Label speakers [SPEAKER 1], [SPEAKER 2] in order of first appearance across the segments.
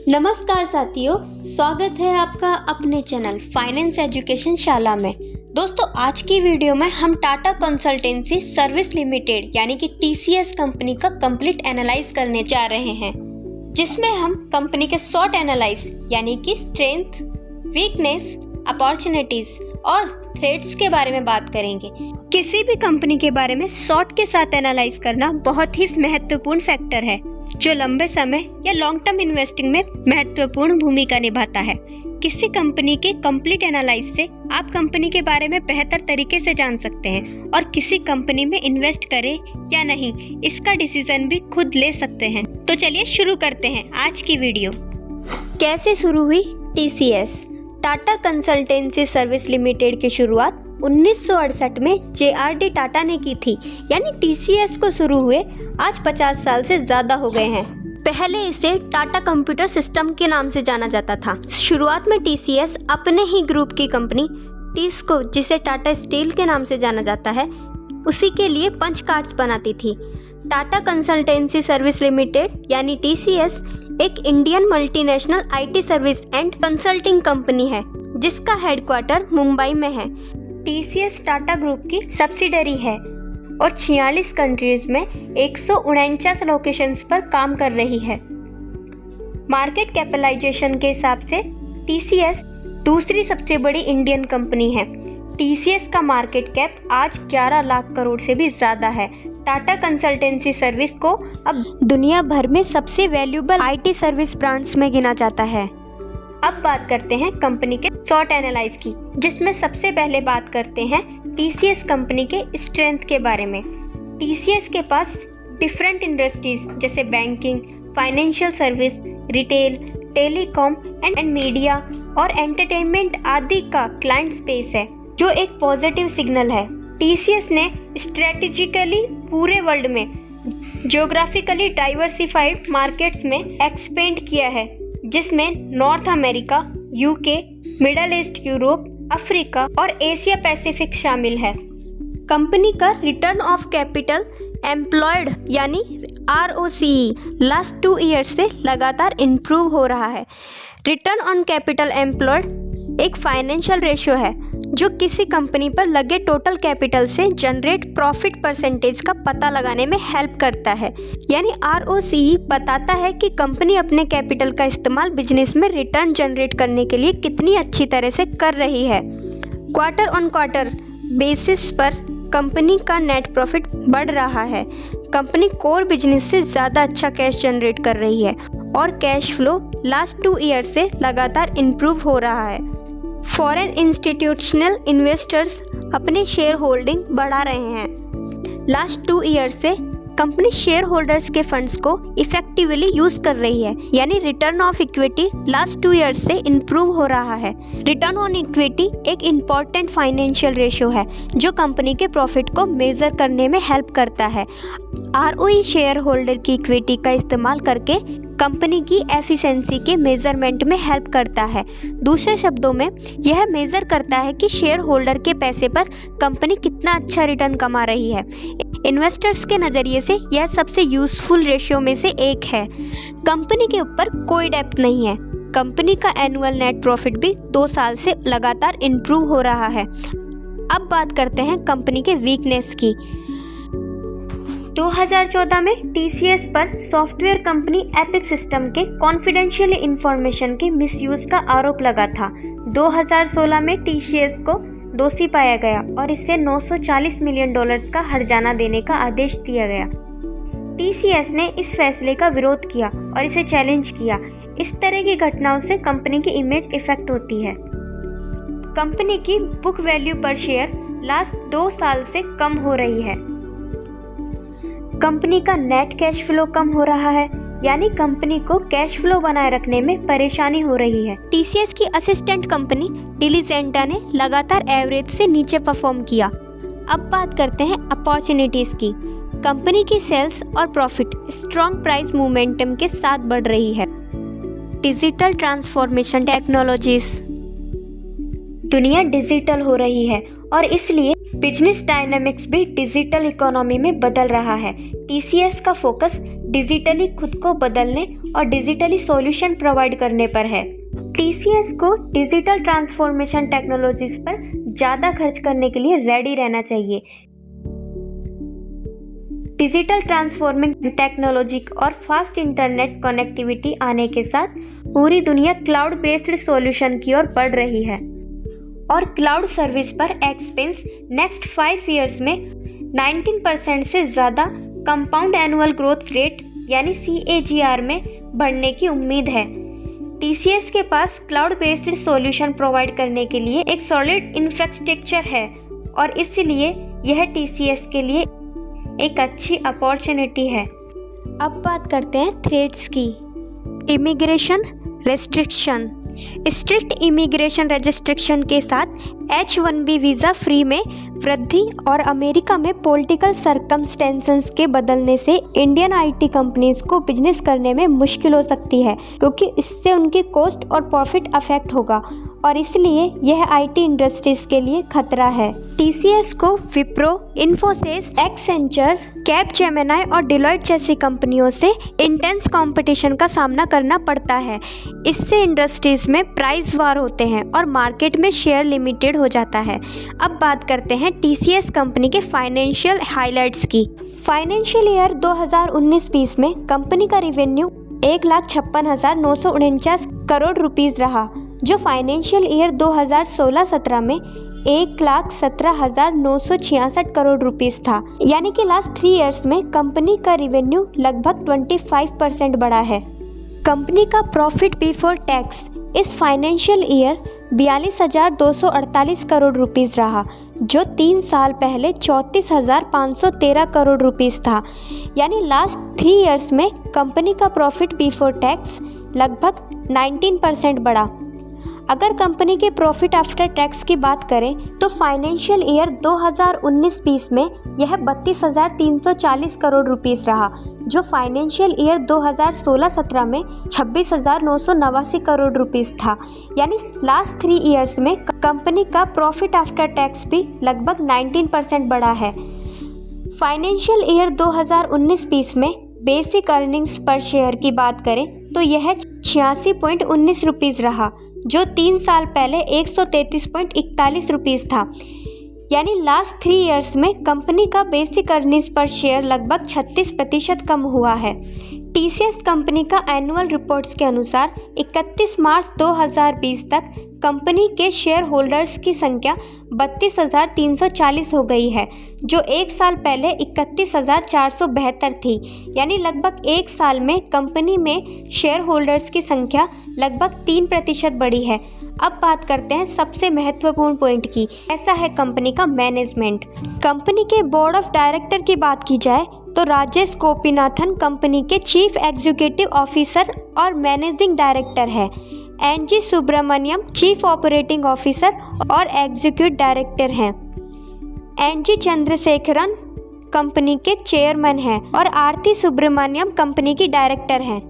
[SPEAKER 1] नमस्कार साथियों, स्वागत है आपका अपने चैनल फाइनेंस एजुकेशन शाला में। दोस्तों, आज की वीडियो में हम टाटा कंसल्टेंसी सर्विस लिमिटेड यानी कि TCS कंपनी का कंप्लीट एनालाइज करने जा रहे हैं, जिसमें हम कंपनी के शॉर्ट एनालाइज यानी कि स्ट्रेंथ, वीकनेस, अपॉर्चुनिटीज और थ्रेट्स के बारे में बात करेंगे। किसी भी कंपनी के बारे में शॉर्ट के साथ एनालाइज करना बहुत ही महत्वपूर्ण फैक्टर है, जो लंबे समय या लॉन्ग टर्म इन्वेस्टिंग में महत्वपूर्ण भूमिका निभाता है। किसी कंपनी के कंप्लीट एनालाइज से आप कंपनी के बारे में बेहतर तरीके से जान सकते हैं और किसी कंपनी में इन्वेस्ट करें या नहीं, इसका डिसीजन भी खुद ले सकते हैं। तो चलिए शुरू करते हैं आज की वीडियो। कैसे शुरू हुई TCS? Tata consultancy service limited की शुरुआत 1968 में JRD टाटा ने की थी, यानी TCS को शुरू हुए आज 50 साल से ज़्यादा हो गए हैं। पहले इसे टाटा कंप्यूटर सिस्टम के नाम से जाना जाता था। शुरुआत में TCS अपने ही ग्रुप की कंपनी टिस्को, जिसे टाटा स्टील के नाम से जाना जाता है, उसी के लिए पंच कार्ड्स बनाती थी। टाटा कंसल्टेंसी सर्विस लिमिटेड यानी TCS एक Indian multinational IT service and consulting company है, जिसका हेडक्वार्टर मुंबई में है। TCS टाटा ग्रुप की सब्सिडरी है और 46 कंट्रीज में 149 लोकेशंस पर काम कर रही है। मार्केट कैपिटलाइजेशन के हिसाब से TCS दूसरी सबसे बड़ी इंडियन कंपनी है। TCS का मार्केट कैप आज 11 लाख करोड़ से भी ज़्यादा है। टाटा कंसल्टेंसी सर्विस को अब दुनिया भर में सबसे वैल्यूएबल IT सर्विस ब्रांड्स में गिना जाता है। अब बात करते हैं कंपनी के शॉर्ट एनालाइज की, जिसमें सबसे पहले बात करते हैं TCS कंपनी के स्ट्रेंथ के बारे में। TCS के पास डिफरेंट इंडस्ट्रीज जैसे banking, financial service, retail, telecom and media और एंटरटेनमेंट आदि का क्लाइंट स्पेस है, जो एक पॉजिटिव सिग्नल है। TCS ने स्ट्रेटेजिकली पूरे वर्ल्ड में ज्योग्राफिकली डाइवर्सिफाइड मार्केट्स में एक्सपेंड किया है, जिसमें north America, UK, middle east, Europe, Africa और एशिया पैसिफिक शामिल है। कंपनी का रिटर्न ऑफ कैपिटल एम्प्लॉयड यानी ROCE लास्ट 2 ईयर्स से लगातार इम्प्रूव हो रहा है। रिटर्न ऑन कैपिटल एम्प्लॉयड एक फाइनेंशियल रेशियो है, जो किसी कंपनी पर लगे टोटल कैपिटल से जनरेट प्रॉफिट परसेंटेज का पता लगाने में हेल्प करता है। यानी ROCE बताता है कि कंपनी अपने कैपिटल का इस्तेमाल बिजनेस में रिटर्न जनरेट करने के लिए कितनी अच्छी तरह से कर रही है। क्वार्टर ऑन क्वार्टर बेसिस पर कंपनी का नेट प्रॉफिट बढ़ रहा है। कंपनी कोर बिजनेस से ज़्यादा अच्छा कैश जनरेट कर रही है और कैश फ्लो लास्ट 2 ईयर से लगातार इम्प्रूव हो रहा है। फॉरेन इंस्टीट्यूशनल इन्वेस्टर्स अपने शेयर होल्डिंग बढ़ा रहे हैं। लास्ट 2 ईयर से कंपनी शेयर होल्डर्स के फंड्स को इफेक्टिवली यूज कर रही है, यानी return of equity last 2 year से इम्प्रूव हो रहा है। रिटर्न ऑन इक्विटी एक इम्पॉर्टेंट फाइनेंशियल रेशियो है, जो कंपनी के प्रॉफिट को मेजर करने में हेल्प करता है। ROE शेयर होल्डर की इक्विटी का इस्तेमाल करके कंपनी की एफिशिएंसी के मेजरमेंट में हेल्प करता है। दूसरे शब्दों में यह मेजर करता है कि शेयर होल्डर के पैसे पर कंपनी कितना अच्छा रिटर्न कमा रही है। इन्वेस्टर्स के नज़रिए से यह सबसे यूजफुल रेशियो में से एक है। कंपनी के ऊपर कोई डेब्ट नहीं है। कंपनी का एनुअल नेट प्रॉफिट भी 2 साल से लगातार इम्प्रूव हो रहा है। अब बात करते हैं कंपनी के वीकनेस की। 2014 में TCS पर सॉफ्टवेयर कंपनी एपिक सिस्टम के कॉन्फिडेंशियल इंफॉर्मेशन के मिसयूज का आरोप लगा था। 2016 में TCS को दोषी पाया गया और इससे $940 मिलियन का हर्जाना देने का आदेश दिया गया। TCS ने इस फैसले का विरोध किया और इसे चैलेंज किया। इस तरह की घटनाओं से कंपनी की इमेज इफेक्ट होती है। कंपनी की बुक वैल्यू पर शेयर लास्ट 2 साल से कम हो रही है। कंपनी का नेट कैश फ्लो कम हो रहा है, यानी कंपनी को कैश फ्लो बनाए रखने में परेशानी हो रही है। TCS की असिस्टेंट कंपनी डिलीजेंटा ने लगातार एवरेज से नीचे परफॉर्म किया। अब बात करते हैं अपॉर्चुनिटीज़ की। कंपनी की सेल्स और प्रॉफिट स्ट्रॉन्ग प्राइस मोमेंटम के साथ बढ़ रही है। डिजिटल ट्रांसफॉर्मेशन टेक्नोलॉजीज, दुनिया डिजिटल हो रही है और इसलिए बिजनेस डायनामिक्स भी डिजिटल इकोनॉमी में बदल रहा है। TCS का फोकस डिजिटली खुद को बदलने और डिजिटली सॉल्यूशन प्रोवाइड करने पर है। टीसीएस को डिजिटल ट्रांसफॉर्मेशन टेक्नोलॉजीज पर ज़्यादा खर्च करने के लिए रेडी रहना चाहिए। डिजिटल ट्रांसफॉर्मिंग टेक्नोलॉजी और फास्ट इंटरनेट कनेक्टिविटी आने के साथ पूरी दुनिया क्लाउड बेस्ड सॉल्यूशन की ओर बढ़ रही है और क्लाउड सर्विस पर एक्सपेंस नेक्स्ट 5 ईयर्स में 19% से ज़्यादा कंपाउंड एनुअल ग्रोथ रेट यानी CAGR में बढ़ने की उम्मीद है। TCS के पास क्लाउड बेस्ड सॉल्यूशन प्रोवाइड करने के लिए एक सॉलिड इंफ्रास्ट्रक्चर है और इसलिए यह TCS के लिए एक अच्छी अपॉर्चुनिटी है। अब बात करते हैं थ्रेट्स की। Immigration restriction. Strict immigration restriction के साथ H-1B वीज़ा फ्री में वृद्धि और अमेरिका में पॉलिटिकल सर्कमस्टेंसेस के बदलने से इंडियन IT कंपनीज को बिजनेस करने में मुश्किल हो सकती है, क्योंकि इससे उनकी कॉस्ट और प्रॉफिट अफेक्ट होगा और इसलिए यह IT इंडस्ट्रीज के लिए खतरा है। TCS को विप्रो, इन्फोसिस, एक्सेंचर, कैपजेमिनी और डिलॉयट जैसी कंपनियों से इंटेंस कंपटीशन का सामना करना पड़ता है। इससे इंडस्ट्रीज में प्राइस वार होते हैं और मार्केट में शेयर लिमिटेड हो जाता है। अब बात करते हैं TCS कंपनी के फाइनेंशियल हाइलाइट्स की। फाइनेंशियल ईयर 2019-20 में कंपनी का रिवेन्यू 1,56,949 करोड़ रुपीस रहा, जो फाइनेंशियल ईयर 2016-17 में 1,17,966 करोड़ रुपीस था। यानी कि लास्ट 3 इयर्स में कंपनी का रिवेन्यू लगभग 25% बढ़ा है। कंपनी का प्रॉफिट बिफोर टैक्स इस फाइनेंशियल ईयर 42,248 करोड़ रुपीस रहा, जो 3 साल पहले 34,513 करोड़ रुपीस था। यानी लास्ट 3 इयर्स में कंपनी का प्रॉफिट बिफोर टैक्स लगभग 19% बढ़ा। अगर कंपनी के प्रॉफिट आफ्टर टैक्स की बात करें तो फाइनेंशियल ईयर 2019-20 में यह 32,340 करोड़ रुपीस रहा, जो फाइनेंशियल ईयर 2016-17 में 26,989 करोड़ रुपीस था। यानी लास्ट 3 इयर्स में कंपनी का प्रॉफिट आफ्टर टैक्स भी लगभग 19% बढ़ा है। फाइनेंशियल ईयर 2019-20 में बेसिक अर्निंग्स पर शेयर की बात करें तो यह 86.19 रुपीस रहा, जो 3 साल पहले 133.41 रुपीस था। यानी लास्ट 3 इयर्स में कंपनी का बेसिक अर्निंग्स पर शेयर लगभग 36% कम हुआ है। TCS कंपनी का एनुअल रिपोर्ट्स के अनुसार 31 मार्च 2020 तक कंपनी के शेयर होल्डर्स की संख्या 32,340 हो गई है, जो 1 साल पहले 31,472 थी। यानी लगभग 1 साल में कंपनी में शेयर होल्डर्स की संख्या लगभग 3% बढ़ी है। अब बात करते हैं सबसे महत्वपूर्ण पॉइंट की, ऐसा है कंपनी का मैनेजमेंट। कंपनी के बोर्ड ऑफ डायरेक्टर की बात की जाए तो राजेश गोपीनाथन कंपनी के चीफ एग्जीक्यूटिव ऑफिसर और मैनेजिंग डायरेक्टर है। NG Subramanyam chief operating officer और एग्जीक्यूटिव डायरेक्टर हैं। NG चंद्रशेखरन कंपनी के चेयरमैन हैं और आरती सुब्रमण्यम कंपनी की डायरेक्टर हैं।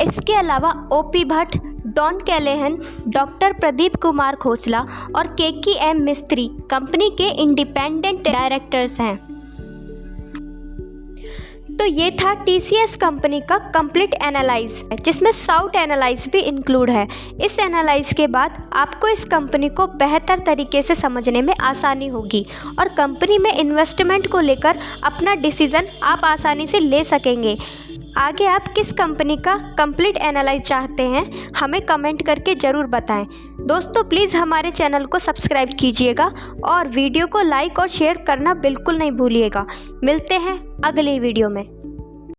[SPEAKER 1] इसके अलावा OP Bhatt, Don Callahan, doctor Pradeep Kumar Khosla और KK M मिस्त्री कंपनी के इंडिपेंडेंट डायरेक्टर्स हैं। तो ये था TCS कंपनी का कंप्लीट एनालाइज, जिसमें साउट एनालाइज भी इंक्लूड है। इस एनालाइज के बाद आपको इस कंपनी को बेहतर तरीके से समझने में आसानी होगी और कंपनी में इन्वेस्टमेंट को लेकर अपना डिसीजन आप आसानी से ले सकेंगे। आगे आप किस कंपनी का कंप्लीट एनालाइज चाहते हैं, हमें कमेंट करके ज़रूर बताएं। दोस्तों प्लीज़ हमारे चैनल को सब्सक्राइब कीजिएगा और वीडियो को लाइक और शेयर करना बिल्कुल नहीं भूलिएगा। मिलते हैं अगले वीडियो में।